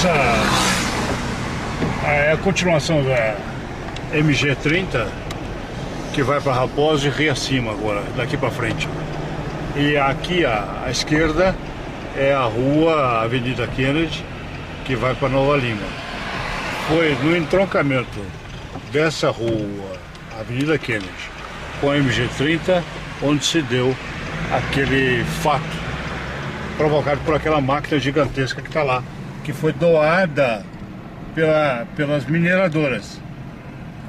Essa é a continuação da MG30, que vai para Raposo e reacima agora, daqui para frente. E aqui à esquerda é a rua Avenida Kennedy, que vai para Nova Lima. Foi no entroncamento dessa rua Avenida Kennedy com a MG30 onde se deu aquele fato provocado por aquela máquina gigantesca que está lá, que foi doada pelas mineradoras.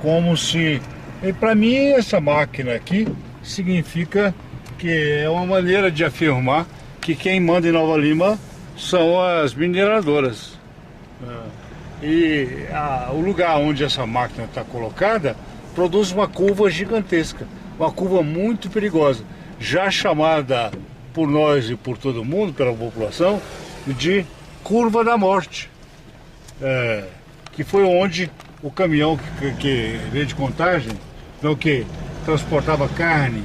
Como se... E para mim essa máquina aqui significa que é uma maneira de afirmar que quem manda em Nova Lima são as mineradoras. E o lugar onde essa máquina está colocada produz uma curva gigantesca, uma curva muito perigosa, já chamada por nós e por todo mundo, pela população, de curva da morte, que foi onde o caminhão que veio de Contagem, não, que transportava carne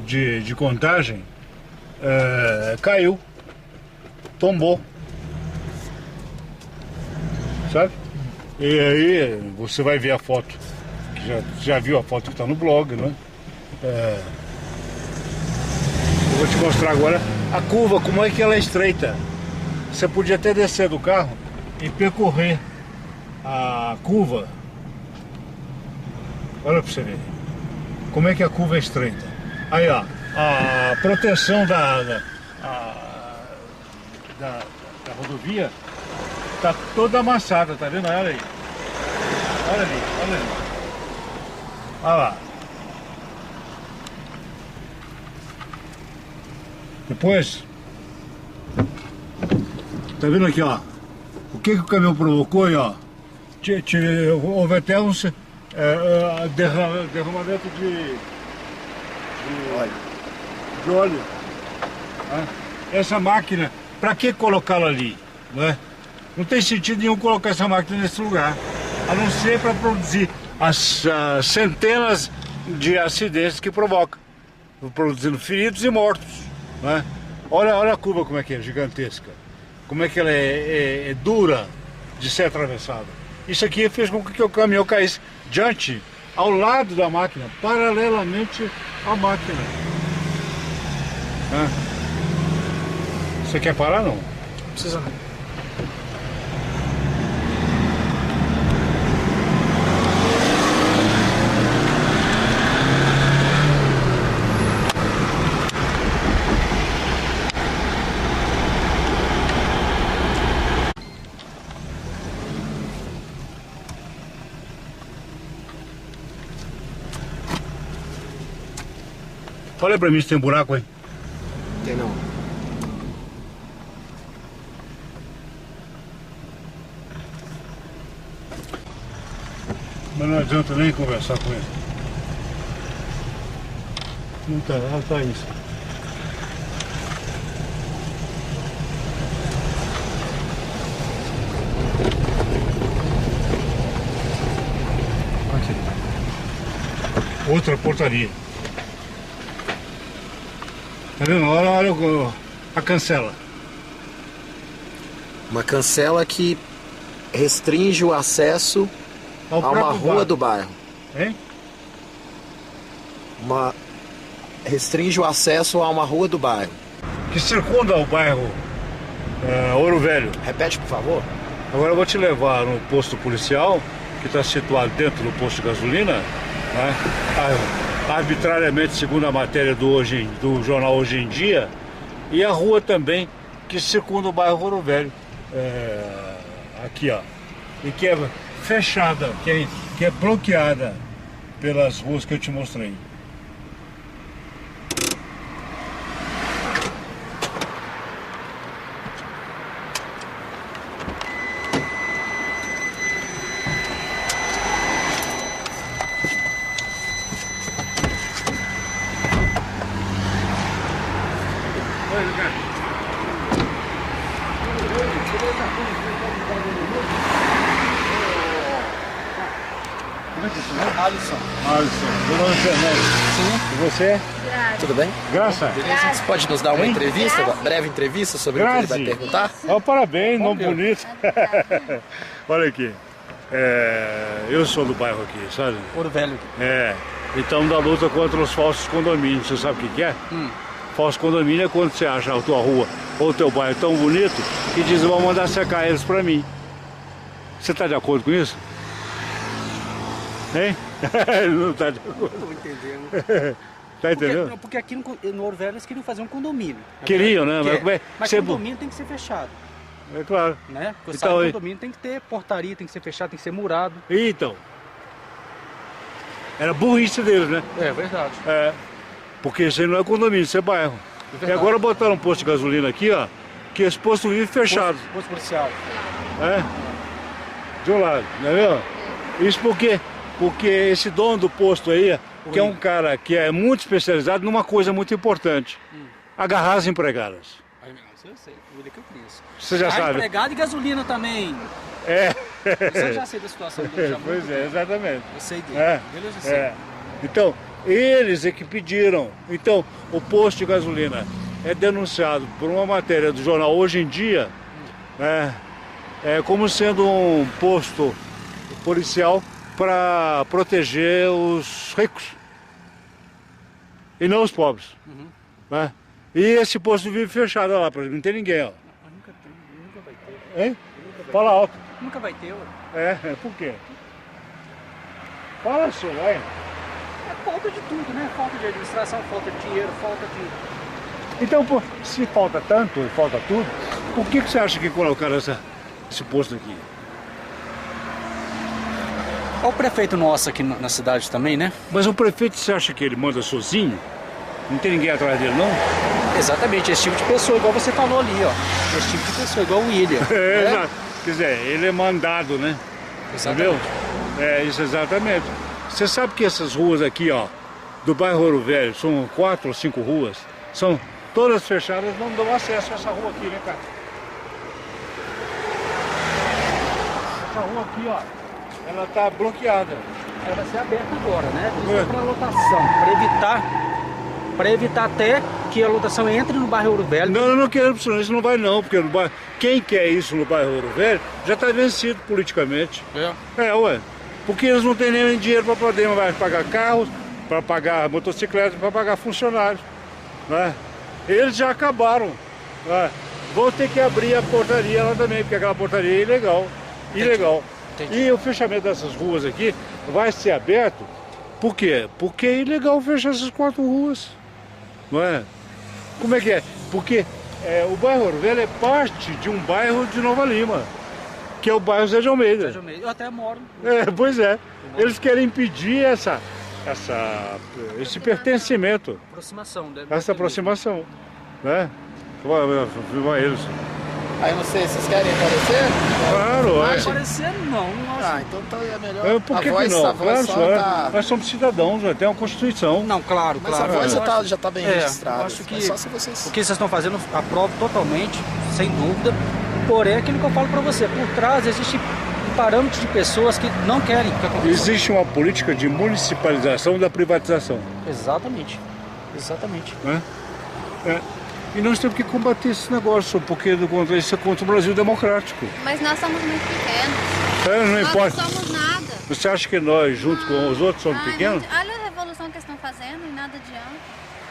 de Contagem, caiu, tombou, sabe? E aí você vai ver a foto, que já viu a foto que está no blog, né? Eu vou te mostrar agora a curva, como é que ela é estreita. Você podia até descer do carro e percorrer a curva. Olha para você ver como é que a curva é estreita. Aí ó, a proteção da rodovia tá toda amassada, tá vendo? Olha aí. Olha ali, olha ali. Olha lá. Depois, tá vendo aqui, ó? O que o caminhão provocou aí, ó? Houve até um derramamento de óleo. Essa máquina, para que colocá-la ali? Não tem sentido nenhum colocar essa máquina nesse lugar, a não ser para produzir as centenas de acidentes que provoca, produzindo feridos e mortos. Olha a curva como é que é, gigantesca. Como é que ela é dura de ser atravessada. Isso aqui fez com que o caminhão caísse diante, ao lado da máquina, paralelamente à máquina. Você quer parar, não? Não precisa não. Olha pra mim se tem buraco aí. Tem não. Mas não adianta nem conversar com ele. Não tá, tá isso. Aqui. Outra portaria. Tá vendo? Olha a cancela. Uma cancela que restringe o acesso a uma rua do bairro. Hein? Restringe o acesso a uma rua do bairro. Que circunda o bairro Ouro Velho. Repete, por favor. Agora eu vou te levar no posto policial, que está situado dentro do posto de gasolina, arbitrariamente, segundo a matéria do jornal Hoje em Dia, e a rua também que circunda o bairro Ouro Velho, aqui ó, e que é fechada, que é bloqueada pelas ruas que eu te mostrei. Como é que é isso, né? Alisson. Alisson. Meu nome é Fernando. Sim. E você? Tudo bem? Graça? Beleza? Você pode nos dar uma entrevista, uma breve entrevista sobre o que ele vai perguntar? Oh, parabéns, nome bonito. Olha aqui. Eu sou do bairro aqui, sabe? Ouro Velho. Então da luta contra os falsos condomínios. Você sabe o que é? Falso condomínio é quando você acha a tua rua ou o teu bairro tão bonito que diz, vão mandar secar eles pra mim. Você tá de acordo com isso? Hein? Não tá de acordo. Não tô entendendo. Tá entendendo? Porque aqui no Ouro Velho eles queriam fazer um condomínio. Queriam, né? Mas condomínio tem que ser fechado. É claro. Né? Porque Então, o condomínio tem que ter portaria, tem que ser fechado, tem que ser murado. Então. Era burrice deles, né? É verdade. Porque isso aí não é condomínio, isso é bairro. E agora botaram um posto de gasolina aqui, ó, que esse posto vive fechado. Posto policial. De um lado, não é mesmo? Isso porque esse dono do posto aí, que é um cara que é muito especializado numa coisa muito importante. Agarrar as empregadas. Eu sei, ele que eu conheço. Você já sabe. Empregado e gasolina também. Eu já sei da situação dele. Pois é, exatamente. Eu sei dele. Beleza, eu sei. Então, eles é que pediram. Então, o posto de gasolina é denunciado por uma matéria do jornal Hoje em Dia, como sendo um posto policial para proteger os ricos e não os pobres. Né? E esse posto vive fechado lá, não tem ninguém. Ó. Nunca vai ter. Hein? Fala alto. Nunca vai ter. Por quê? Fala só, vai. É falta de tudo, né? Falta de administração, falta de dinheiro, falta de... Então, se falta tanto e falta tudo, por que você acha que colocaram esse posto aqui? Olha o prefeito nosso aqui na cidade também, né? Mas o prefeito, você acha que ele manda sozinho? Não tem ninguém atrás dele, não? Exatamente, esse tipo de pessoa, igual você falou ali, ó. Esse tipo de pessoa, igual o William. Exato. Quer dizer, ele é mandado, né? Exatamente. Entendeu? Isso exatamente. Você sabe que essas ruas aqui, ó, do bairro Ouro Velho, são 4 ou 5 ruas, são todas fechadas, não dão acesso a essa rua aqui, né, cara? Essa rua aqui, ó, ela tá bloqueada. Ela vai ser aberta agora, né? Isso para lotação, para evitar até que a lotação entre no bairro Ouro Velho. Não, eu não quero isso, não vai não, porque no bairro, quem quer isso no bairro Ouro Velho já está vencido politicamente. Ué. Porque eles não têm nem dinheiro para poder mais pagar carros, para pagar motocicletas, para pagar funcionários. Né? Eles já acabaram. Né? Vão ter que abrir a portaria lá também, porque aquela portaria é ilegal. Entendi. E o fechamento dessas ruas aqui vai ser aberto. Por quê? Porque é ilegal fechar essas 4 ruas. Não é? Como é que é? Porque o bairro Ouro Velho é parte de um bairro de Nova Lima, que é o bairro Zé de Almeida. Zé de Almeida. Eu até moro. Pois é. Eles querem impedir esse pertencimento. Aproximação. Essa aproximação. Né? Viva eles. Aí não sei, vocês querem aparecer? Claro, Não aparecer não. Então é melhor. Por que não? Claro, nós somos cidadãos, tem uma Constituição. Não, claro. Mas a voz já tá bem registrada. Acho que só se vocês... o que vocês estão fazendo, aprovo totalmente, sem dúvida. Porém, é aquilo que eu falo para você, por trás existe um parâmetro de pessoas que não querem que aconteça. Existe uma política de municipalização da privatização. Exatamente. E nós temos que combater esse negócio, porque isso é contra o Brasil democrático. Mas nós somos muito pequenos. Não Nós importa. não somos nada. Você acha que nós, junto com os outros, somos pequenos? Olha a revolução que eles estão fazendo e nada adianta.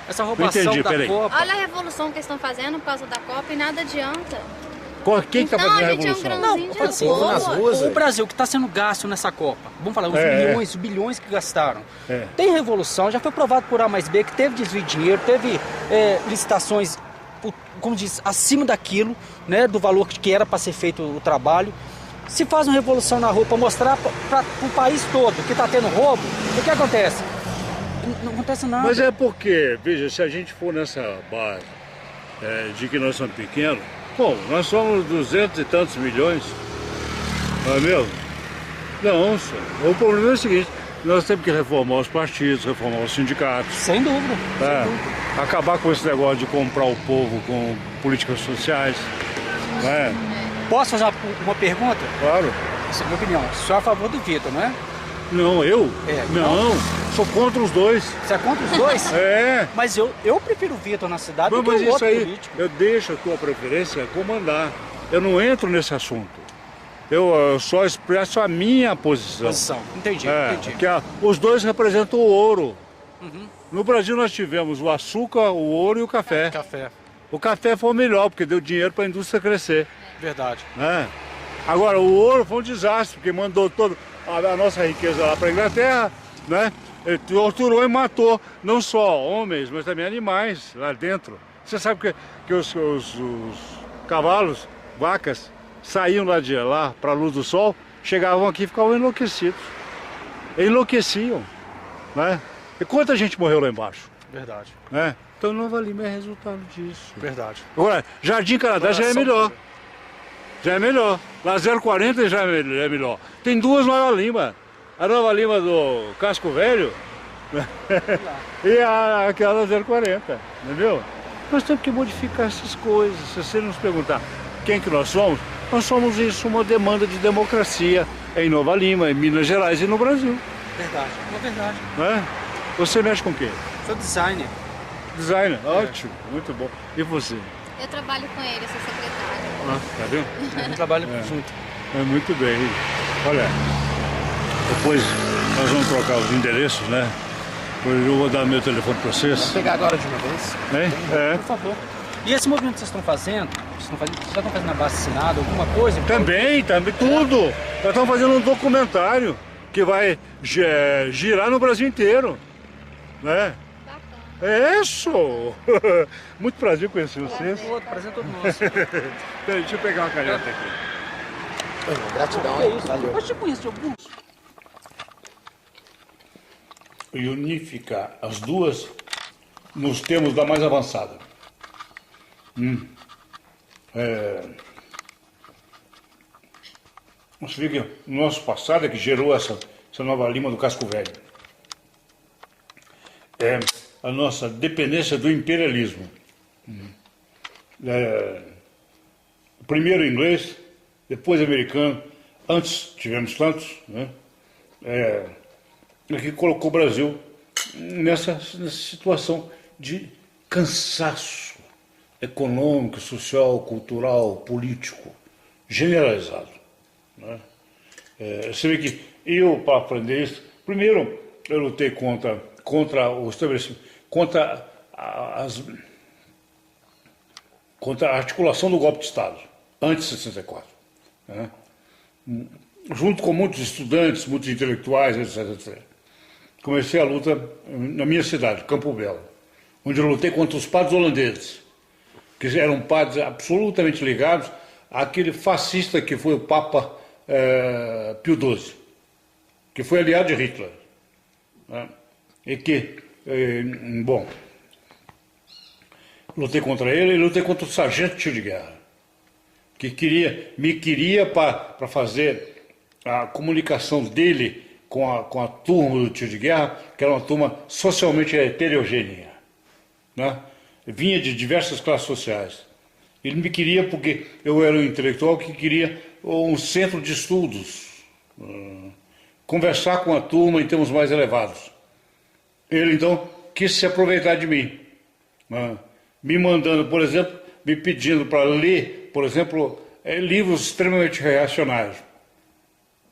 Essa roubação entendi, da peraí. Copa... Olha a revolução que eles estão fazendo por causa da Copa e nada adianta. Quem está fazendo a a gente é um revolução? grãozinho de assim, arroz. nas ruas, O Brasil que está sendo gasto nessa Copa, vamos falar, os bilhões que gastaram. Tem revolução, já foi provado por A mais B que teve desvio de dinheiro, teve licitações, como diz, acima daquilo, né, do valor que era para ser feito o trabalho. Se faz uma revolução na rua para mostrar para o país todo que está tendo roubo, o que acontece? Não acontece nada. Mas é porque, veja, se a gente for nessa base de que nós somos pequenos, bom, nós somos 200 e tantos milhões, não é mesmo? Não, senhor. O problema é o seguinte, nós temos que reformar os partidos, reformar os sindicatos. Sem dúvida. Acabar com esse negócio de comprar o povo com políticas sociais. Posso fazer uma pergunta? Claro. Essa é a minha opinião. O senhor é a favor do Vitor, não é? Não, eu? Não. Sou contra os dois. Você é contra os dois? Mas eu prefiro o Vitor na cidade do que mas o isso outro aí, político. eu deixo a tua preferência comandar. Eu não entro nesse assunto. Eu só expresso a minha posição. Entendi. Que os dois representam o ouro. No Brasil nós tivemos o açúcar, o ouro e o café. O café foi o melhor, porque deu dinheiro para a indústria crescer. Verdade. Agora, o ouro foi um desastre, porque mandou toda a nossa riqueza lá para a Inglaterra, né? Ele torturou e matou não só homens, mas também animais lá dentro. Você sabe que os cavalos, vacas, saíam lá de lá para a luz do sol, chegavam aqui e ficavam enlouquecidos. Enlouqueciam, né? E quanta gente morreu lá embaixo? Verdade. Né? Então Nova Lima é resultado disso. Verdade. Agora, Jardim Canadá já é melhor. Já é melhor. Lá 040 já é melhor. Tem duas Nova Lima. A Nova Lima do Casco Velho e aquela 040, entendeu? Nós temos que modificar essas coisas. Se você nos perguntar quem que nós somos isso, uma demanda de democracia em Nova Lima, em Minas Gerais e no Brasil. Verdade, uma verdade. Né? Você mexe com o quê? Sou designer. Designer, ótimo, muito bom. E você? Eu trabalho com ele, sou secretária. Tá vendo? A gente trabalha junto. Muito bem. Olha, depois nós vamos trocar os endereços, né? Eu vou dar meu telefone para vocês. Vamos pegar agora de uma vez? Por favor. E esse movimento que vocês estão fazendo, vocês já estão fazendo abaixo-assinado, alguma coisa? Também, tudo. Nós estamos fazendo um documentário que vai girar no Brasil inteiro, né? Bacana. Isso! Muito prazer conhecer vocês. Prazer todo nosso. Deixa eu pegar uma caneta aqui. Gratidão, É isso. valeu. Eu te conheço de alguns. E unificar as duas nos termos da mais avançada. Você vê que o nosso passado é que gerou essa Nova Lima do Casco Velho. É a nossa dependência do imperialismo. Primeiro inglês, depois americano, antes tivemos tantos, né? Que colocou o Brasil nessa situação de cansaço econômico, social, cultural, político, generalizado. Né? Você vê que eu, para aprender isso, primeiro eu lutei contra o estabelecimento, contra a articulação do golpe de Estado, antes de 64. Né? Junto com muitos estudantes, muitos intelectuais, etc. Comecei a luta na minha cidade, Campo Belo, onde eu lutei contra os padres holandeses, que eram padres absolutamente ligados àquele fascista que foi o Papa Pio XII, que foi aliado de Hitler. Né? E que, lutei contra ele e lutei contra o sargento tio de guerra, que me queria para fazer a comunicação dele com a turma do tio de guerra, que era uma turma socialmente heterogênea, né? Vinha de diversas classes sociais. Ele me queria porque eu era um intelectual que queria um centro de estudos, conversar com a turma em termos mais elevados. Ele, então, quis se aproveitar de mim, né? Me mandando, por exemplo, me pedindo para ler, por exemplo, livros extremamente reacionários.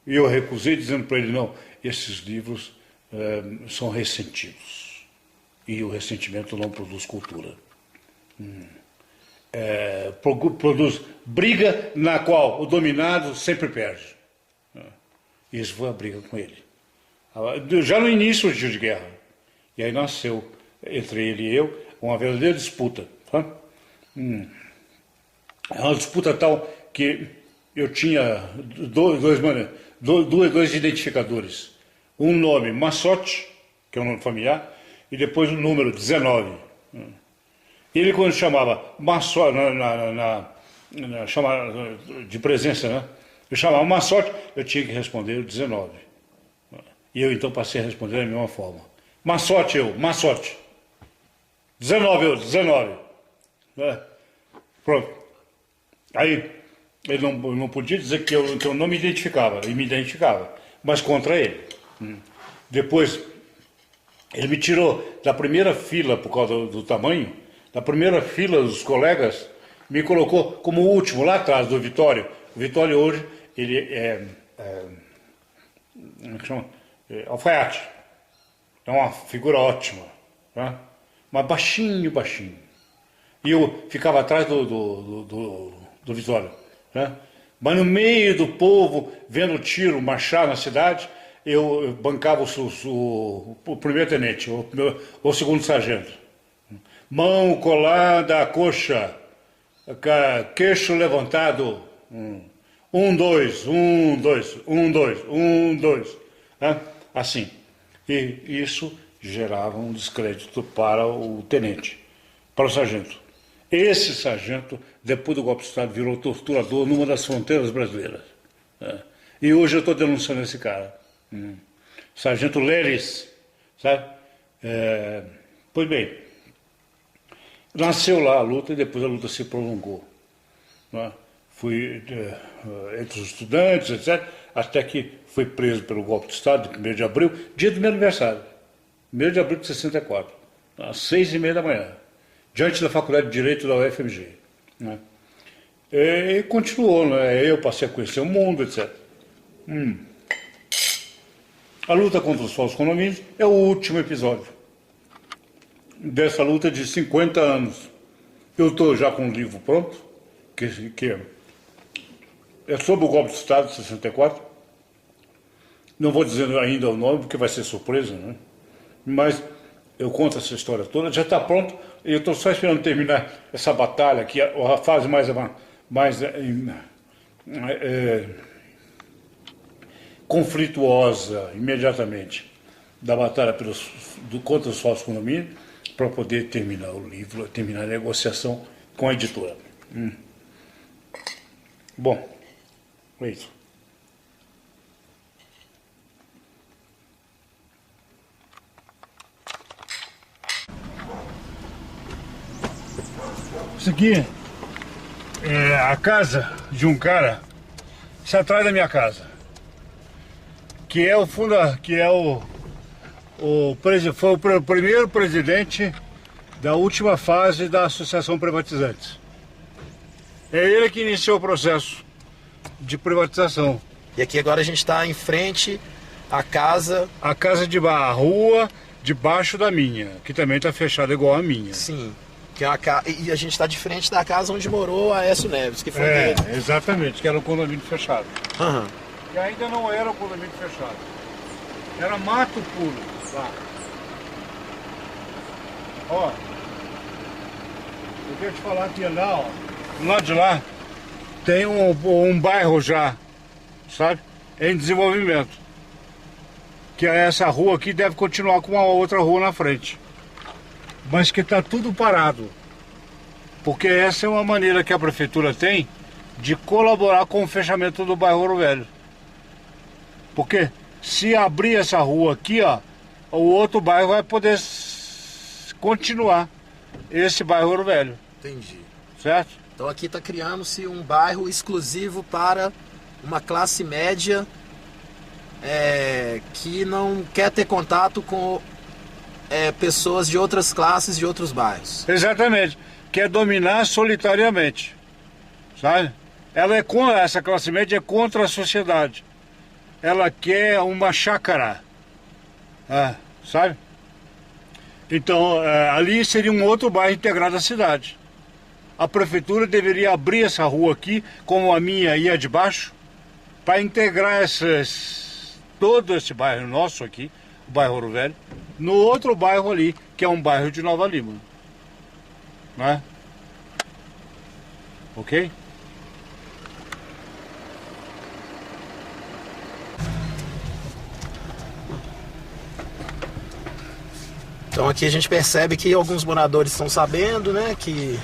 E eu recusei, dizendo para ele, não, esses livros são ressentidos. E o ressentimento não produz cultura. Produz briga na qual o dominado sempre perde. Isso foi a briga com ele. Já no início de guerra. E aí nasceu, entre ele e eu, uma verdadeira disputa. Tá? É uma disputa tal que eu tinha dois identificadores. Um nome, Massotti, que é um nome familiar, e depois o número 19. Ele, quando chamava Massotti, chamava de presença, né? Eu chamava Massotti, eu tinha que responder o 19. E eu então passei a responder da mesma forma. Massotti, Massotti. 19, 19. Pronto. Aí ele não podia dizer que eu não me identificava, ele me identificava, mas contra ele. Depois, ele me tirou da primeira fila por causa do tamanho, da primeira fila dos colegas, me colocou como último, lá atrás do Vitório. O Vitório hoje, ele como é que chama? Alfaiate. É uma figura ótima, né? Mas baixinho. E eu ficava atrás do Vitório, né? Mas no meio do povo, vendo o tiro marchar na cidade, eu bancava o primeiro tenente, o segundo sargento. Mão colada à coxa, queixo levantado. 1, 2, 1, 2, 1, 2, 1, 2. Né? Assim. E isso gerava um descrédito para o tenente, para o sargento. Esse sargento, depois do golpe de Estado, virou torturador numa das fronteiras brasileiras. Né? E hoje eu estou denunciando esse cara. Sargento Leres, sabe? Pois bem, nasceu lá a luta e depois a luta se prolongou. Né? Fui entre os estudantes, etc., até que foi preso pelo golpe de Estado, de 1º de abril, dia do meu aniversário, 1º de abril de 64, às 6h30 da manhã, diante da Faculdade de Direito da UFMG. Né? E continuou, né? Eu passei a conhecer o mundo, etc. A luta contra os falsos condomínios é o último episódio dessa luta de 50 anos. Eu estou já com um livro pronto, que é sobre o golpe de Estado de 64. Não vou dizer ainda o nome, porque vai ser surpresa, né? Mas eu conto essa história toda, já está pronto, e eu estou só esperando terminar essa batalha, que é a fase mais conflituosa, imediatamente, da batalha contra os falsos condomínios, para poder terminar o livro, terminar a negociação com a editora. Bom, é isso. Isso aqui é a casa de um cara, isso é atrás da minha casa, que é foi o primeiro presidente da última fase da Associação Privatizantes. É ele que iniciou o processo de privatização. E aqui agora a gente está em frente à casa... A casa a rua debaixo da minha, que também está fechada igual a minha. Sim. E a gente está de frente da casa onde morou a Aécio Neves, que foi dele. Exatamente, que era um condomínio fechado. E ainda não era um condomínio fechado. Era mato puro lá. Ó, eu quero te falar que lá, ó, do lado de lá, tem um bairro já, sabe, em desenvolvimento. Que essa rua aqui deve continuar com uma outra rua na frente. Mas que está tudo parado. Porque essa é uma maneira que a prefeitura tem de colaborar com o fechamento do bairro Ouro Velho. Porque se abrir essa rua aqui, ó, o outro bairro vai poder continuar esse bairro Ouro Velho. Entendi. Certo? Então aqui está criando-se um bairro exclusivo para uma classe média que não quer ter contato com pessoas de outras classes, de outros bairros. Exatamente. Quer dominar solitariamente. Sabe? Essa classe média é contra a sociedade. Ela quer uma chácara. Sabe? Então, ali seria um outro bairro integrado à cidade. A prefeitura deveria abrir essa rua aqui, como a minha ia de baixo, para integrar todo esse bairro nosso aqui, o bairro Ouro Velho, no outro bairro ali, que é um bairro de Nova Lima. Né? Ok? Então aqui a gente percebe que alguns moradores estão sabendo, né, que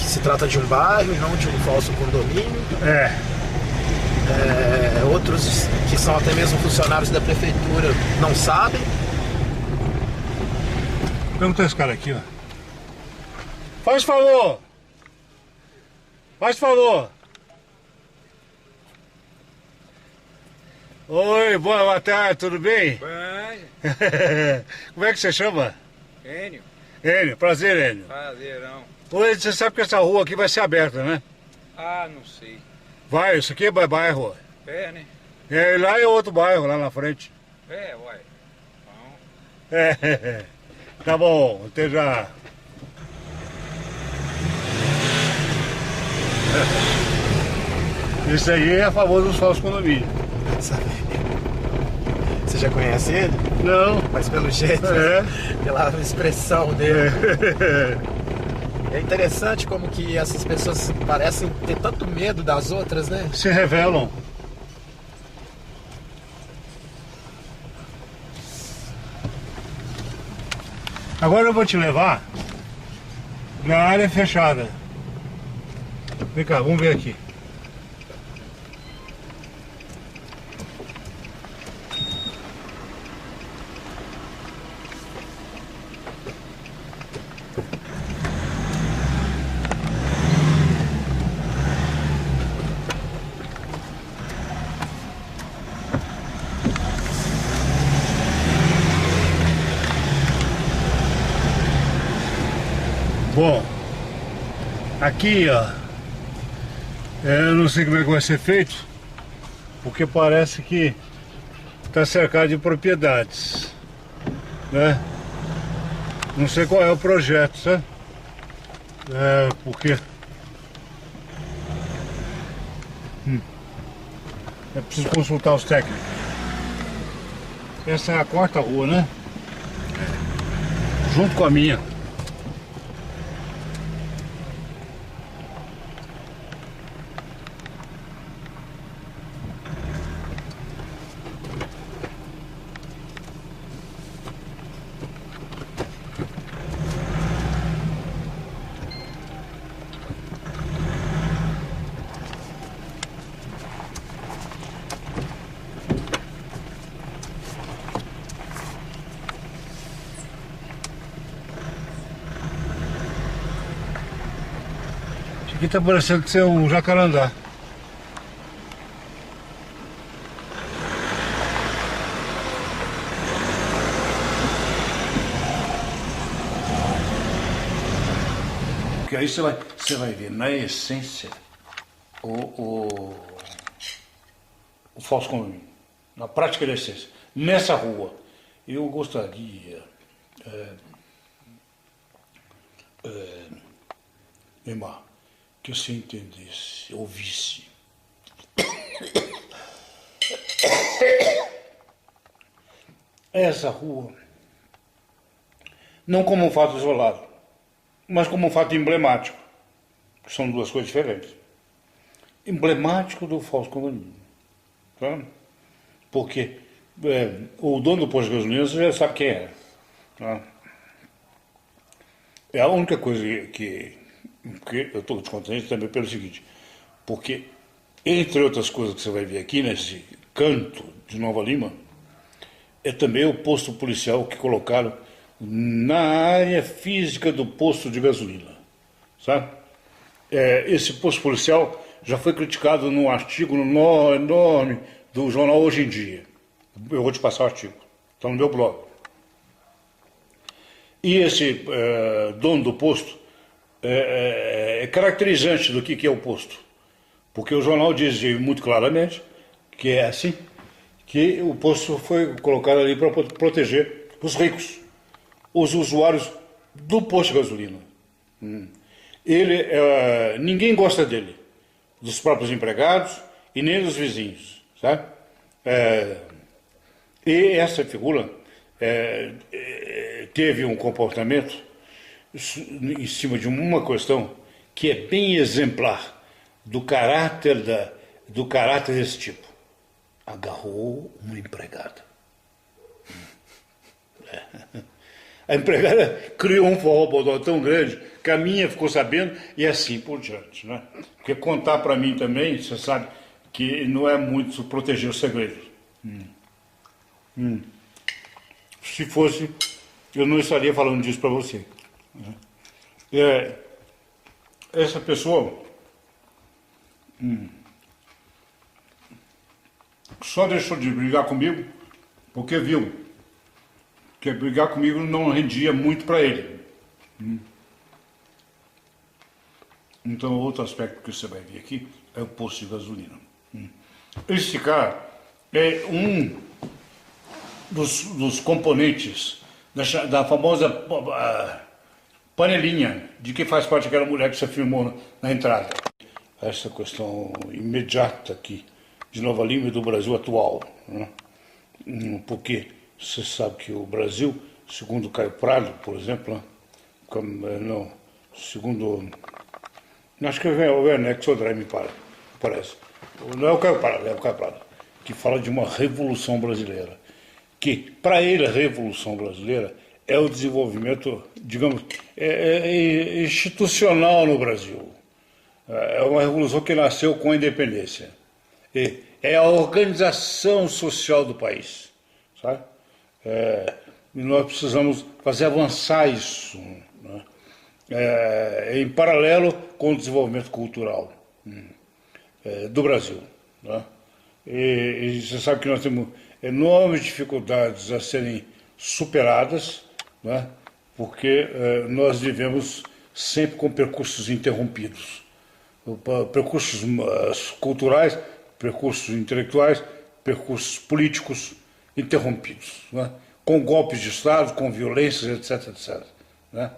se trata de um bairro e não de um falso condomínio. Outros que são até mesmo funcionários da prefeitura não sabem. Pergunta esse cara aqui, ó. Faz favor! Faz favor! Oi, boa tarde, tudo bem? Bem. Como é que você chama? Enio. Enio, prazer, Enio. Prazerão. Oi, você sabe que essa rua aqui vai ser aberta, né? Ah, não sei. Vai, isso aqui é bairro. É, né? É, lá é outro bairro, lá na frente. É, uai. Bom. É, tá bom, até já. Esse aí é a favor dos falsos condomínios. Você já conhece ele? Não. Mas pelo jeito, pela expressão dele. É interessante como que essas pessoas parecem ter tanto medo das outras, né? Se revelam. Agora eu vou te levar na área fechada. Vem cá, vamos ver aqui. Bom, aqui ó, eu não sei como é que vai ser feito, porque parece que está cercado de propriedades, né? Não sei qual é o projeto, sabe? Porque é preciso consultar os técnicos. Essa é a quarta rua, né? Junto com a minha. Aqui tá parecendo ser um jacarandá. Porque aí você vai ver, na essência, o falso condomínio. Na prática da essência. Nessa rua, eu gostaria... Neymar, que você entendesse, ouvisse. Essa rua, não como um fato isolado, mas como um fato emblemático, que são duas coisas diferentes. Emblemático do falso condomínio. Tá? Porque o dono do posto de gasolina você já sabe quem é. Tá? É a única coisa que eu estou te contando isso também pelo seguinte, porque, entre outras coisas que você vai ver aqui nesse canto de Nova Lima, é também o posto policial que colocaram na área física do posto de gasolina, sabe? Esse posto policial já foi criticado num artigo enorme do jornal Hoje em Dia. Eu vou te passar o artigo, está no meu blog. E esse dono do posto é caracterizante do que é o posto, porque o jornal diz muito claramente que é assim, que o posto foi colocado ali para proteger os ricos, os usuários do posto de gasolina. Ninguém gosta dele, dos próprios empregados e nem dos vizinhos, sabe? E essa figura teve um comportamento em cima de uma questão que é bem exemplar do caráter desse tipo. Agarrou uma empregada. A empregada criou um forró tão grande que a minha ficou sabendo e assim por diante, né? Porque contar para mim também, você sabe que não é muito proteger o segredo. Se fosse, eu não estaria falando disso para você. Essa pessoa só deixou de brigar comigo porque viu que brigar comigo não rendia muito para ele. Então, outro aspecto que você vai ver aqui é o posto de gasolina. Esse cara é um dos componentes da famosa panelinha de que faz parte daquela mulher que você filmou na entrada. Essa questão imediata aqui de Nova Lima e do Brasil atual, né? Porque você sabe que o Brasil, segundo Caio Prado, por exemplo, não, segundo, acho que é o Werneck Sodré, me parece, não é o Caio Prado, é o Caio Prado, que fala de uma revolução brasileira, que para ele a revolução brasileira é o desenvolvimento, digamos, institucional no Brasil. É uma revolução que nasceu com a independência. É a organização social do país, sabe? E nós precisamos fazer avançar isso, né? Em paralelo com o desenvolvimento cultural do Brasil, né? E você sabe que nós temos enormes dificuldades a serem superadas, né? Porque nós vivemos sempre com percursos interrompidos. Percursos culturais, percursos intelectuais, percursos políticos interrompidos, né? Com golpes de Estado, com violências, etc, etc, né?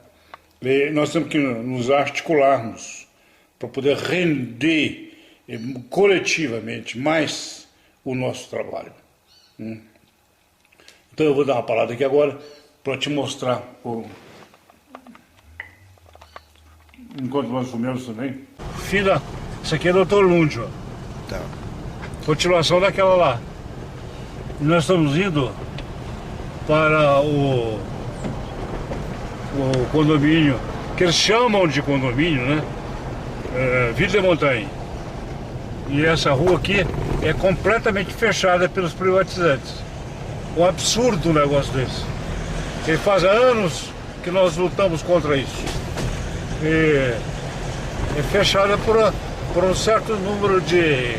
E nós temos que nos articularmos para poder render coletivamente mais o nosso trabalho. Então eu vou dar uma palavra aqui agora para te mostrar, enquanto nós comemos também. Filha, isso aqui é Dr. Lund, ó. Tá. Continuação daquela lá. E nós estamos indo para o condomínio, que eles chamam de condomínio, né? Ville de Montagne. E essa rua aqui é completamente fechada pelos privatizantes. Um absurdo um negócio desse. E faz anos que nós lutamos contra isso. É fechada por um certo número de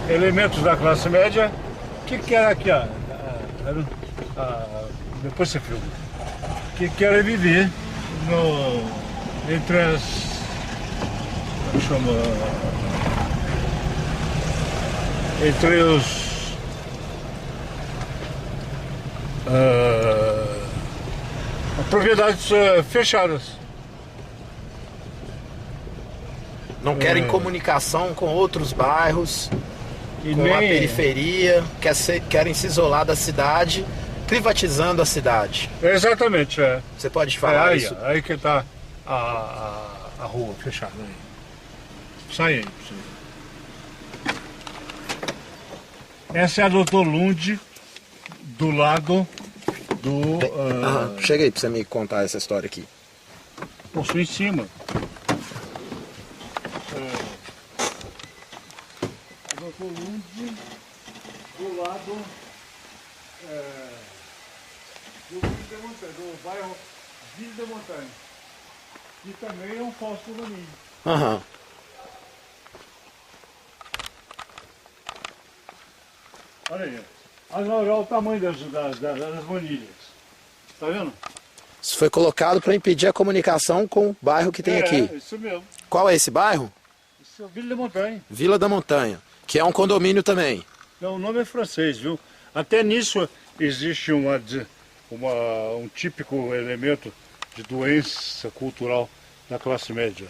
elementos da classe média que querem aqui, depois você filma, que querem viver entre as, entre os propriedades fechadas. Não querem comunicação com outros bairros, com a periferia, querem se isolar da cidade, privatizando a cidade. Exatamente, é. Você pode falar aí, isso? Aí que está a rua fechada. Aí. Sai aí. Essa é a Dr. Lund, do lado do... Chega aí para você me contar essa história aqui. Posso em cima. Dr. Lund, do lado do bairro Ville de Montagne, que também é um falso condomínio. Olha aí, olha o tamanho das manilhas, tá vendo? Isso foi colocado para impedir a comunicação com o bairro que tem aqui. Isso mesmo. Qual é esse bairro? Isso é o Ville de Montagne. Vila da Montanha, que é um condomínio também. Não, o nome é francês, viu? Até nisso existe um típico elemento de doença cultural da classe média.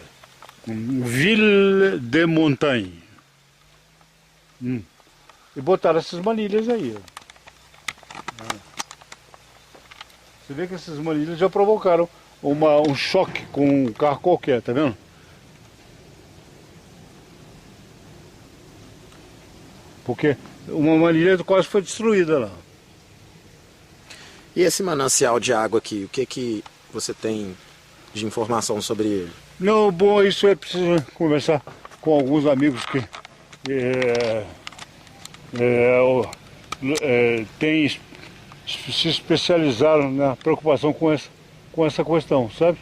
Ville de Montagne. E botaram essas manilhas aí. Você vê que essas manilhas já provocaram um choque com um carro qualquer, tá vendo? Porque uma manilha quase foi destruída lá. E esse manancial de água aqui, o que você tem de informação sobre ele? Não, bom, isso é preciso conversar com alguns amigos que se especializaram na preocupação com essa questão, sabe?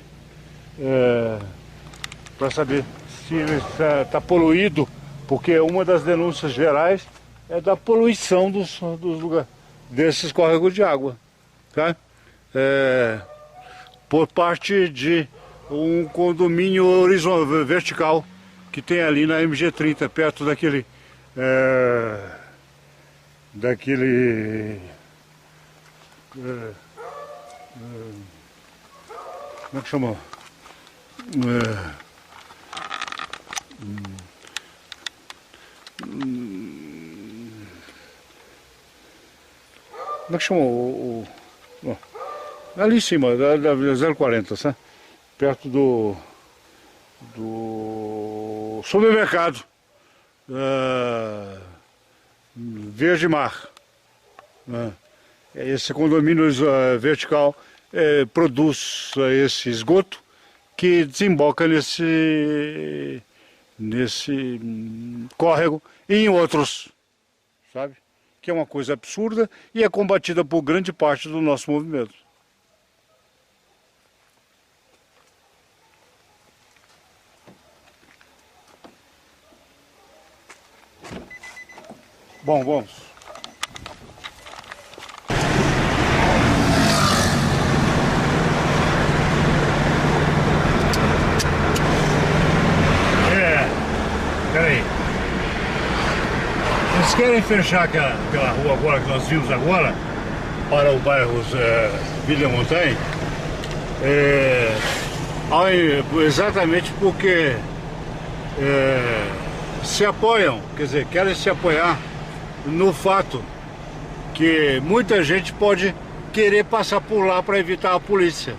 Para saber se ele está poluído, porque uma das denúncias gerais é da poluição dos lugares, desses córregos de água, tá? Por parte de um condomínio vertical que tem ali na MG30, perto daquele como é que chama? Como é que chama ali em cima, da 040, sabe? Perto do supermercado Verde Mar. Esse condomínio vertical produz esse esgoto que desemboca nesse córrego e em outros, sabe? Que é uma coisa absurda e é combatida por grande parte do nosso movimento. Bom, vamos. Peraí. Eles querem fechar aquela rua agora que nós vimos agora para o bairro Vila Montanha, exatamente porque se apoiam, quer dizer, querem se apoiar no fato que muita gente pode querer passar por lá para evitar a polícia.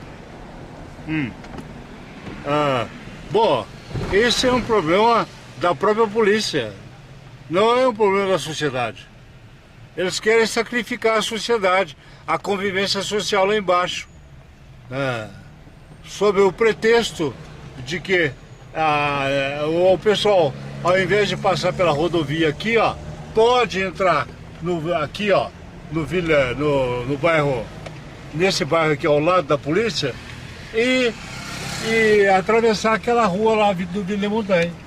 Bom, esse é um problema da própria polícia, não é um problema da sociedade. Eles querem sacrificar a sociedade, a convivência social lá embaixo, sob o pretexto de que o pessoal, ao invés de passar pela rodovia aqui, ó, pode entrar aqui, ó, no bairro, nesse bairro aqui ao lado da polícia e atravessar aquela rua lá do Vila Montanha.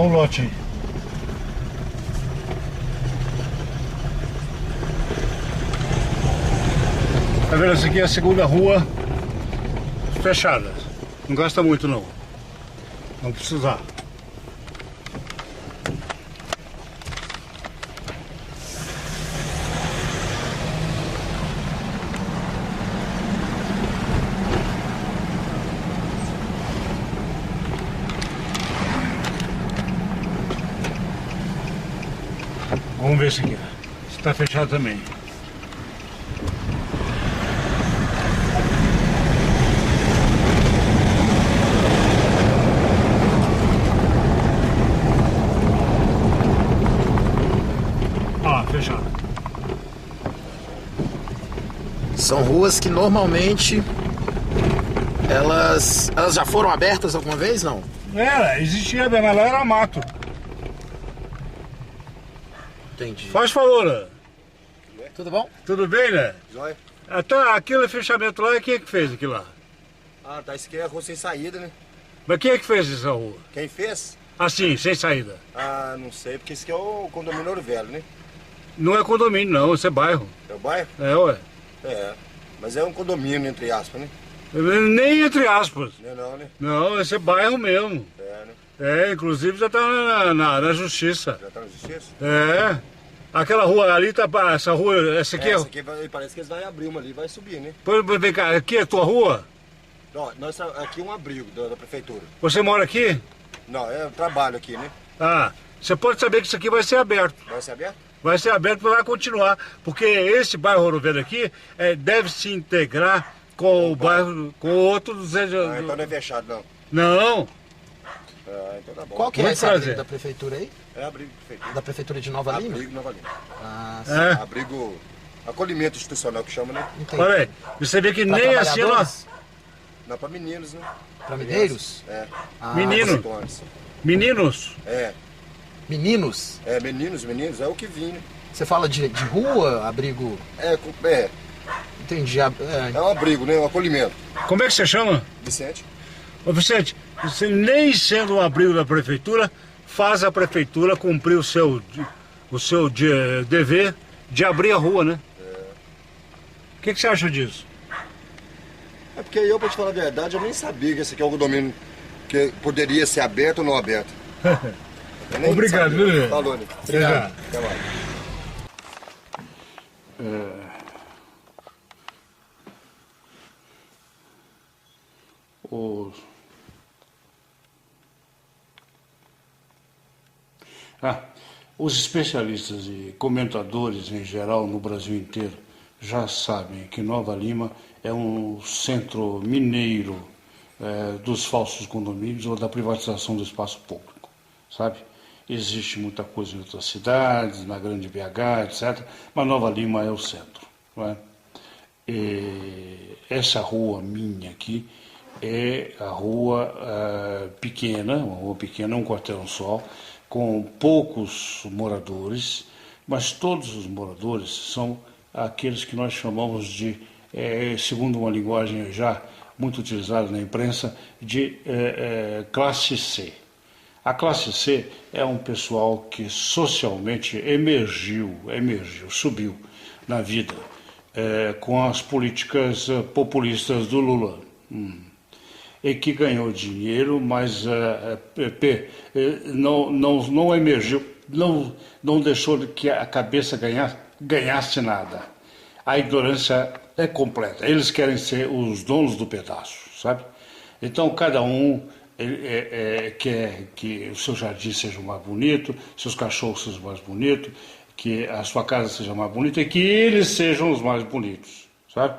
Olha o lote aí. Tá vendo? Essa aqui é a segunda rua fechada. Não gasta muito não. Não precisar. Vamos ver se aqui está fechado também. Fechado. São ruas que normalmente elas já foram abertas alguma vez, não? Existia, mas lá era mato. Entendi. Faz favor. Tudo bom? Tudo bem, né? Jóia. Tá, aquele fechamento lá, quem é que fez aquilo lá? Tá, isso aqui é a rua sem saída, né? Mas quem é que fez essa rua? Quem fez? Assim, sem saída. Não sei, porque isso aqui é o condomínio Ouro Velho, né? Não é condomínio não, isso é bairro. É o bairro? É, ué. Mas é um condomínio, entre aspas, né? Nem entre aspas. Não, né? Não, esse é bairro mesmo. Né? Inclusive já tá na justiça. Já tá na justiça? Aquela rua ali tá. Essa rua. Essa aqui Essa aqui parece que eles vão abrir uma ali e vai subir, né? Pois vem cá, aqui é a tua rua? Aqui é um abrigo da prefeitura. Você mora aqui? Não, é trabalho aqui, né? Ah, você pode saber que isso aqui vai ser aberto. Vai ser aberto? Vai ser aberto e vai continuar. Porque esse bairro Ouro Velho aqui deve se integrar com o bairro, com outros... Ah, então não é fechado, não. Não. Ah, então tá bom. Qual que é Muito esse prazer. abrigo da prefeitura aí? É abrigo, prefeitura. Da prefeitura de Nova Lima? Abrigo Nova Lima. Ah, sim. É. Abrigo, acolhimento institucional que chama, né? Entendi. Olha aí, você vê que Pra nem assim, ó. trabalhadores? Não, pra meninos, né? Pra mineiros? É. Ah, Menino. 5 anos. Meninos, Meninos? É, meninos, é o que vim, né? Você fala de rua, abrigo... É Entendi. um abrigo, né? Um acolhimento. como é que você chama? Vicente? Ô Vicente, você nem sendo um abrigo da prefeitura, faz a prefeitura cumprir o seu dever de abrir a rua, né? O que você acha disso? É porque eu, pra te falar a verdade, eu nem sabia que esse aqui é um condomínio que poderia ser aberto ou não aberto. Eu nem Obrigado, sabia. viu? Falou, né? Obrigado. Até mais. Os especialistas e comentadores em geral no Brasil inteiro já sabem que Nova Lima é um centro mineiro dos falsos condomínios ou da privatização do espaço público, sabe? Existe muita coisa em outras cidades, na Grande BH, etc., mas Nova Lima é o centro, não é? E essa rua minha aqui é a rua pequena, uma rua pequena, um quarteirão só, com poucos moradores, mas todos os moradores são aqueles que nós chamamos de, segundo uma linguagem já muito utilizada na imprensa, de classe C. A classe C é um pessoal que socialmente emergiu, subiu na vida com as políticas populistas do Lula. E que ganhou dinheiro, mas não emergiu, não deixou que a cabeça ganhasse nada. A ignorância é completa. Eles querem ser os donos do pedaço, sabe? Então, cada um quer que o seu jardim seja mais bonito, seus cachorros sejam mais bonitos, que a sua casa seja mais bonita e que eles sejam os mais bonitos, sabe?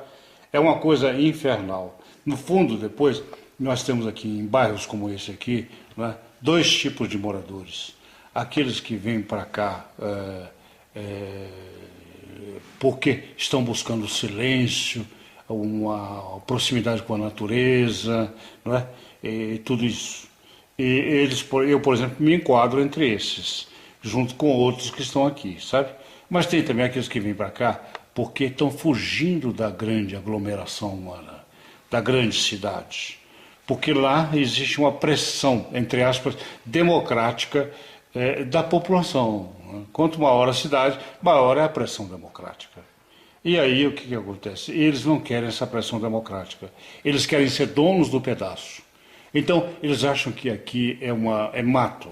É uma coisa infernal. No fundo, depois, nós temos aqui, em bairros como esse aqui, né, dois tipos de moradores. Aqueles que vêm para cá porque estão buscando silêncio, uma proximidade com a natureza, não é? E tudo isso. E eu, por exemplo, me enquadro entre esses, junto com outros que estão aqui, sabe? Mas tem também aqueles que vêm para cá porque estão fugindo da grande aglomeração humana, da grande cidade. Porque lá existe uma pressão, entre aspas, democrática da população. Quanto maior a cidade, maior é a pressão democrática. E aí o que acontece? Eles não querem essa pressão democrática. Eles querem ser donos do pedaço. Então, eles acham que aqui é mato,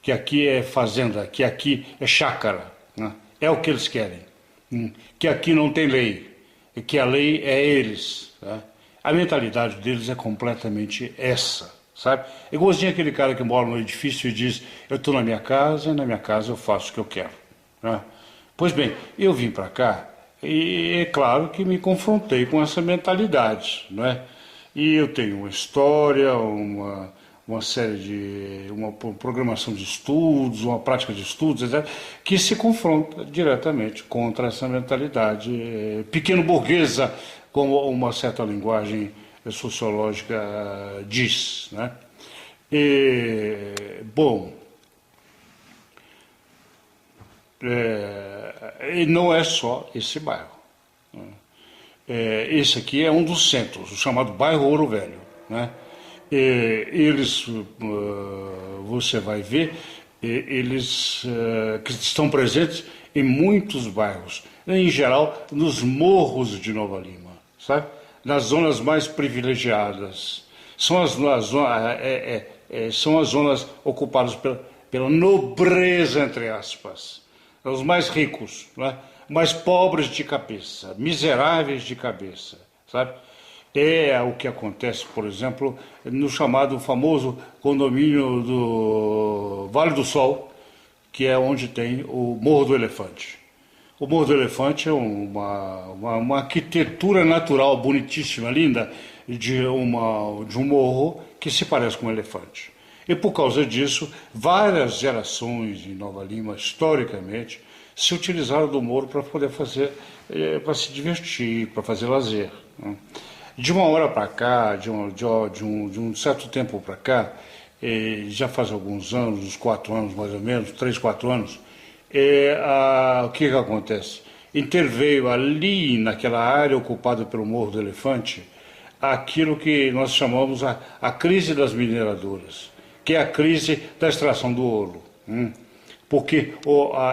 que aqui é fazenda, que aqui é chácara. Né? É o que eles querem. Que aqui não tem lei, e que a lei é eles. Tá? A mentalidade deles é completamente essa, sabe? É igualzinho aquele cara que mora no edifício e diz: eu estou na minha casa eu faço o que eu quero. Né? Pois bem, eu vim para cá e é claro que me confrontei com essa mentalidade, não é? E eu tenho uma história, uma série de... uma programação de estudos, uma prática de estudos, etc., que se confronta diretamente contra essa mentalidade pequeno-burguesa, como uma certa linguagem sociológica diz, né? Bom, e não é só esse bairro. Né? Esse aqui é um dos centros, o chamado bairro Ouro Velho, né? Eles, você vai ver, eles que estão presentes em muitos bairros, em geral nos morros de Nova Lima, sabe? Nas zonas mais privilegiadas. São as zonas ocupadas pela nobreza, entre aspas. Os mais ricos, né? Mais pobres de cabeça, miseráveis de cabeça, sabe? É o que acontece, por exemplo, no chamado famoso condomínio do Vale do Sol, que é onde tem o Morro do Elefante. O Morro do Elefante é uma arquitetura natural bonitíssima, linda, de um morro que se parece com um elefante. E por causa disso, várias gerações em Nova Lima, historicamente, se utilizaram do morro para poder fazer, para se divertir, para fazer lazer, né? De uma hora para cá, de um certo tempo para cá, já faz alguns anos, uns 4 anos mais ou menos, 3, 4 anos, o que acontece? Interveio ali, naquela área ocupada pelo Morro do Elefante, aquilo que nós chamamos a crise das mineradoras, que é a crise da extração do ouro. Porque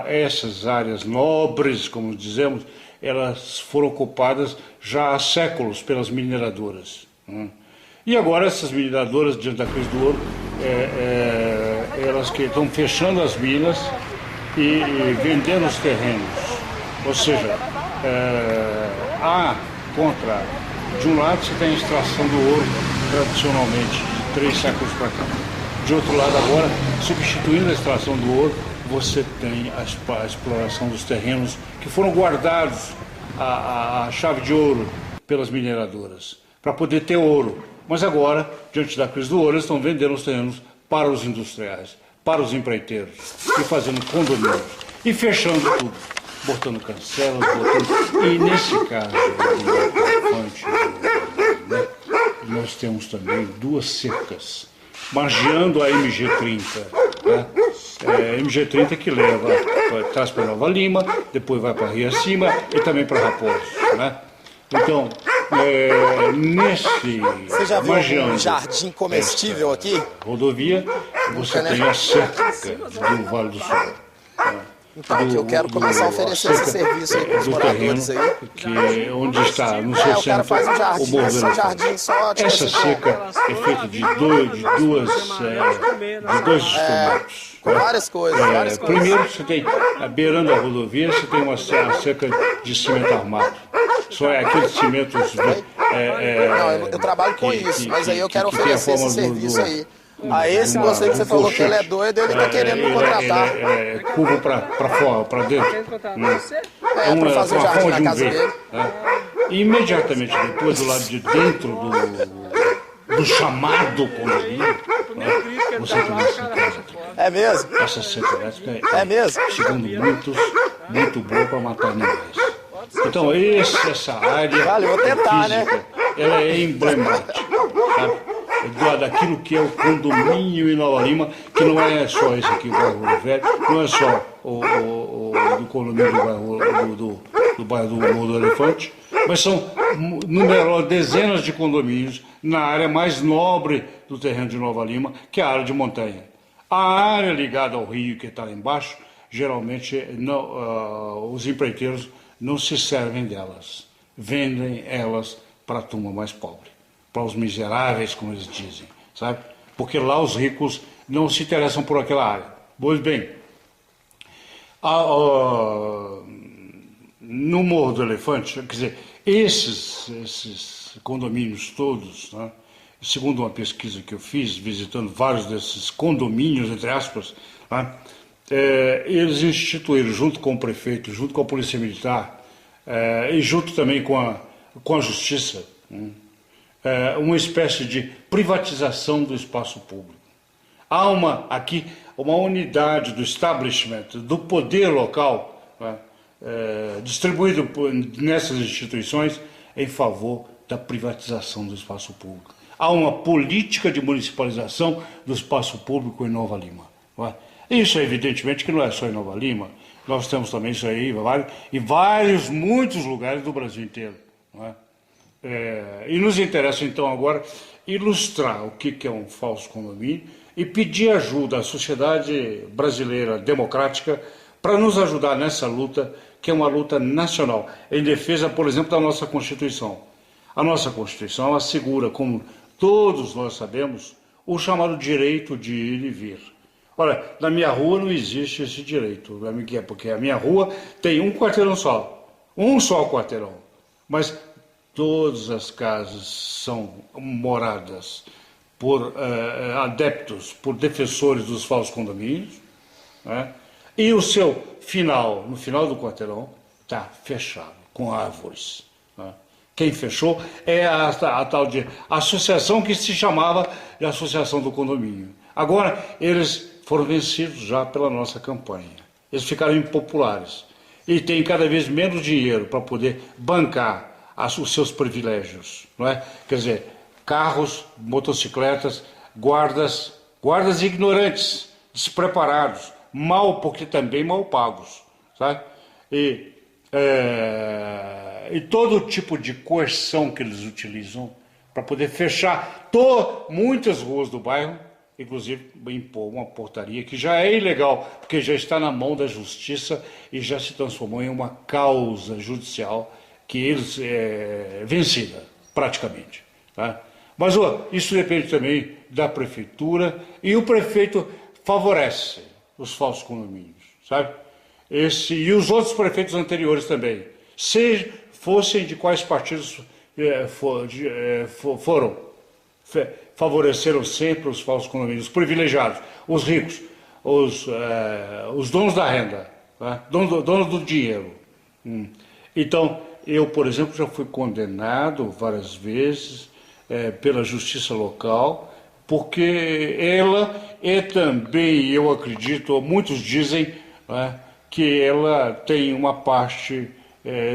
essas áreas nobres, como dizemos, elas foram ocupadas já há séculos pelas mineradoras. E agora essas mineradoras, diante da crise do ouro, elas que estão fechando as minas e vendendo os terrenos. Ou seja, há contra. De um lado você tem a extração do ouro, tradicionalmente, de 3 séculos para cá. De outro lado agora, substituindo a extração do ouro, você tem a exploração dos terrenos que foram guardados a chave de ouro pelas mineradoras, para poder ter ouro. Mas agora, diante da crise do ouro, eles estão vendendo os terrenos para os industriais, para os empreiteiros, e fazendo condomínios, e fechando tudo, botando cancelas, E nesse caso, né, nós temos também 2 cercas, margeando a MG30, né? MG30 que traz para Nova Lima, depois vai para Rio Acima e também para Raposo, né? Então, Você já viu um jardim comestível aqui? Rodovia, você tem a cerca do Vale do Sol. Então, aqui eu quero começar a oferecer esse serviço aí para os moradores aí. Que onde está, no seu centro, o cara faz um jardim, o Morro do jardim só, tipo essa assim, cerca é feita de dois instrumentos. com várias coisas, Primeiro, você tem, beirando a rodovia, você tem uma cerca de cimento armado. Só é aqueles cimentos... Não, eu trabalho com isso, mas aí eu quero oferecer esse serviço aí. Aí esse moço aí que você falou que ele é doido, ele tá querendo me contratar. Curvo para fora, para dentro. Para fazer o jardim na casa dele. E imediatamente depois, do lado de dentro do chamado condomínio, você tem uma cerca elétrica. É mesmo? Essa cerca elétrica é mesmo? Segundo muitos, muito boa para matar animais. Então, essa área vale, vou tentar, física, né? ela é emblemática, sabe? Daquilo que é o condomínio em Nova Lima, que não é só esse aqui, o bairro Velho, não é só do condomínio do bairro do Morro do Elefante, mas são dezenas de condomínios na área mais nobre do terreno de Nova Lima, que é a área de montanha. A área ligada ao rio, que está lá embaixo, geralmente os empreiteiros não se servem delas, vendem elas para a turma mais pobre, para os miseráveis, como eles dizem, sabe? Porque lá os ricos não se interessam por aquela área. Pois bem, no Morro do Elefante, quer dizer, esses condomínios todos, né, segundo uma pesquisa que eu fiz, visitando vários desses condomínios, entre aspas, né, eles instituíram, junto com o prefeito, junto com a Polícia Militar, e junto também com a Justiça, uma espécie de privatização do espaço público. Há aqui uma unidade do establishment, do poder local, né, distribuído nessas instituições em favor da privatização do espaço público. Há uma política de municipalização do espaço público em Nova Lima. Né? Isso, evidentemente, que não é só em Nova Lima. Nós temos também isso aí em muitos lugares do Brasil inteiro. Né? E nos interessa, então, agora ilustrar o que é um falso condomínio e pedir ajuda à sociedade brasileira democrática para nos ajudar nessa luta, que é uma luta nacional, em defesa, por exemplo, da nossa Constituição. A nossa Constituição assegura, como todos nós sabemos, o chamado direito de ir e vir. Olha, na minha rua não existe esse direito, porque a minha rua tem um quarteirão só, um só quarteirão, mas todas as casas são moradas por adeptos, por defensores dos falsos condomínios, né? E o seu final, no final do quarteirão, está fechado, com árvores, né? Quem fechou é a tal de associação que se chamava de Associação do Condomínio. Agora, eles foram vencidos já pela nossa campanha. Eles ficaram impopulares e têm cada vez menos dinheiro para poder bancar os seus privilégios, não é? Quer dizer, carros, motocicletas, guardas ignorantes, despreparados, porque também mal pagos, sabe? E todo tipo de coerção que eles utilizam para poder fechar muitas ruas do bairro, inclusive impor uma portaria que já é ilegal, porque já está na mão da justiça e já se transformou em uma causa judicial que eles vencida, praticamente, tá? Mas isso depende também da prefeitura, e o prefeito favorece os falsos condomínios, sabe? E os outros prefeitos anteriores também, se fossem de quais partidos foram, favoreceram sempre os falsos condomínios, os privilegiados, os ricos, os donos da renda, tá? Donos do dinheiro. Então, eu, por exemplo, já fui condenado várias vezes pela justiça local, porque ela é também, eu acredito, muitos dizem, né, que ela tem uma parte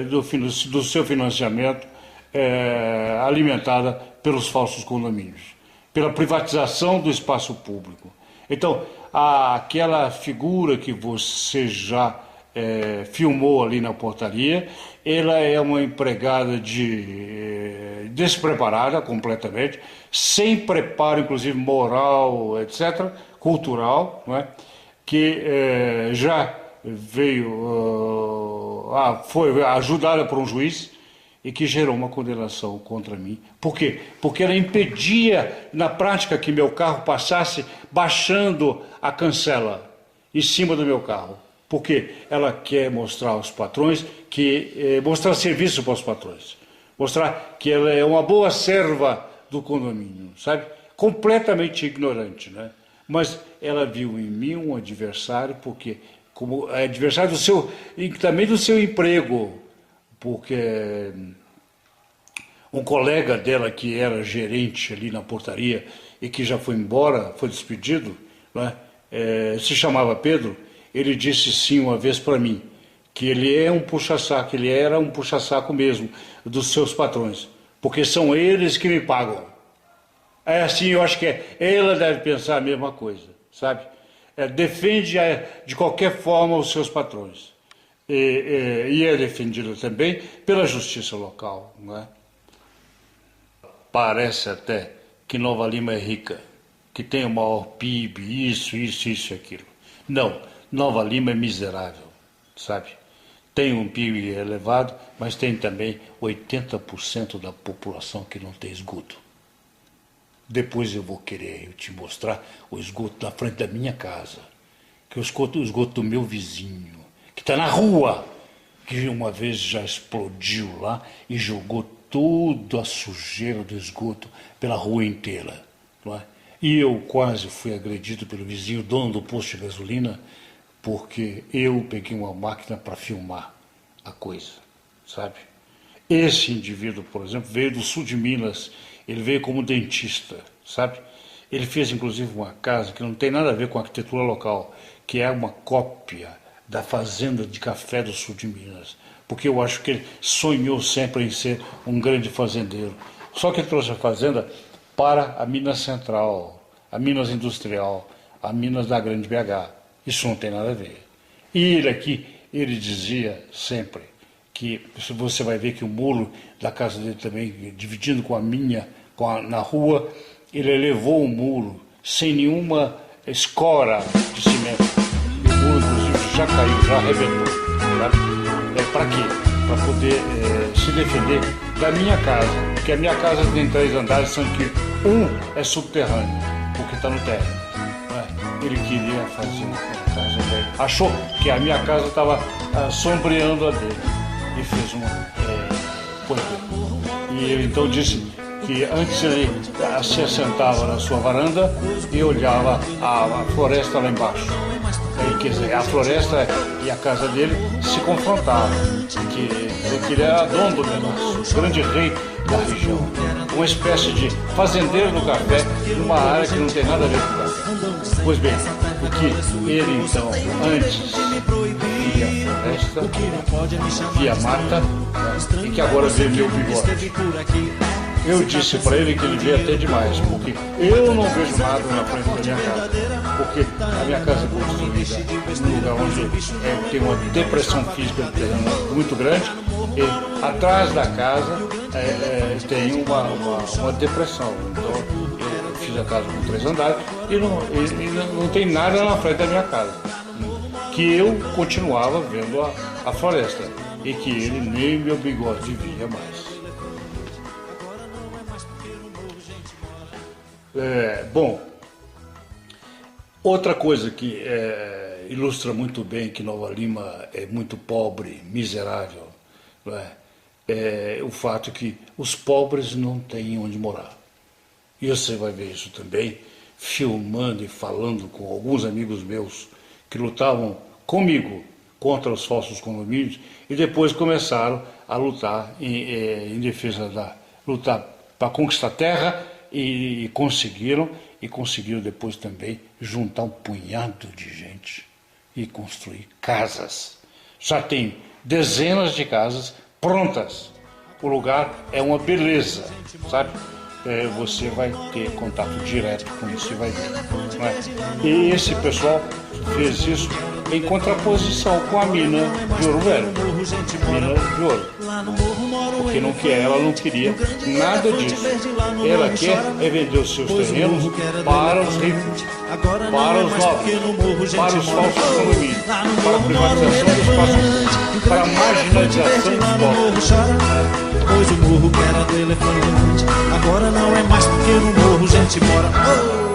do seu financiamento alimentada pelos falsos condomínios, pela privatização do espaço público. Então, aquela figura que você já filmou ali na portaria, ela é uma empregada despreparada completamente, sem preparo, inclusive moral, etc., cultural, não é? Que já foi ajudada por um juiz e que gerou uma condenação contra mim. Por quê? Porque ela impedia, na prática, que meu carro passasse baixando a cancela em cima do meu carro. Porque ela quer mostrar aos patrões, mostrar serviço para os patrões, mostrar que ela é uma boa serva do condomínio, sabe? Completamente ignorante, né? Mas ela viu em mim um adversário, porque como adversário e também do seu emprego, porque um colega dela que era gerente ali na portaria e que já foi embora, foi despedido, né? Se chamava Pedro. Ele disse sim uma vez para mim, que ele é um puxa-saco, ele era um puxa-saco mesmo dos seus patrões, porque são eles que me pagam. É assim, eu acho que ela deve pensar a mesma coisa, sabe? Defende de qualquer forma os seus patrões. E é defendida também pela justiça local, não é? Parece até que Nova Lima é rica, que tem o maior PIB, isso e aquilo. Não. Nova Lima é miserável, sabe? Tem um PIB elevado, mas tem também 80% da população que não tem esgoto. Depois eu vou querer te mostrar o esgoto na frente da minha casa, que é o esgoto do meu vizinho, que está na rua, que uma vez já explodiu lá e jogou toda a sujeira do esgoto pela rua inteira, não é? E eu quase fui agredido pelo vizinho, dono do posto de gasolina, porque eu peguei uma máquina para filmar a coisa, sabe? Esse indivíduo, por exemplo, veio do sul de Minas, ele veio como dentista, sabe? Ele fez, inclusive, uma casa que não tem nada a ver com a arquitetura local, que é uma cópia da fazenda de café do sul de Minas, porque eu acho que ele sonhou sempre em ser um grande fazendeiro. Só que ele trouxe a fazenda para a Minas Central, a Minas Industrial, a Minas da Grande BH. Isso não tem nada a ver. E ele dizia sempre que você vai ver que o muro da casa dele também, dividindo com a minha, na rua, ele elevou o muro sem nenhuma escora de cimento. E o muro, inclusive, já caiu, já arrebentou. Para quê? Para poder se defender da minha casa. Porque a minha casa tem 3 andares, sendo que um é subterrâneo, porque está no térreo. Ele queria fazer uma casa velha. Achou que a minha casa estava sombreando a dele. E fez uma. Pois bem. E ele então disse que antes ele se assentava na sua varanda e olhava a floresta lá embaixo. Quer dizer, a floresta e a casa dele se confrontavam, que ele era dono do negócio, o grande rei da região, uma espécie de fazendeiro do café numa área que não tem nada a ver com o café. Pois bem, o que ele então antes via floresta, via mata, e que agora vê meu bigode. Eu disse para ele que ele vê até demais, porque eu não vejo nada na frente da minha casa, porque a minha casa é construída num lugar onde tem uma depressão física muito grande, e atrás da casa tem uma depressão. Então eu fiz a casa com 3 andares e não tem nada na frente da minha casa, que eu continuava vendo a floresta, e que ele nem meu bigode via mais. Bom, outra coisa que ilustra muito bem que Nova Lima é muito pobre, miserável, não é o fato que os pobres não têm onde morar. E você vai ver isso também filmando e falando com alguns amigos meus que lutavam comigo contra os falsos condomínios e depois começaram a lutar em defesa lutar para conquistar terra. E conseguiram depois também juntar um punhado de gente e construir casas. Já tem dezenas de casas prontas. O lugar é uma beleza, sabe? Você vai ter contato direto com isso e vai ver, não é? E esse pessoal fez isso em contraposição com a mina de Ouro Velho, mina de ouro, porque ela não queria nada disso. Ela quer vender os seus terrenos para os ricos, para os nobres, para os falsos condomínios, para a privatização dos espaços, para a marginalização dos povos. Pois o morro que era do elefante agora não é mais porque no morro gente mora.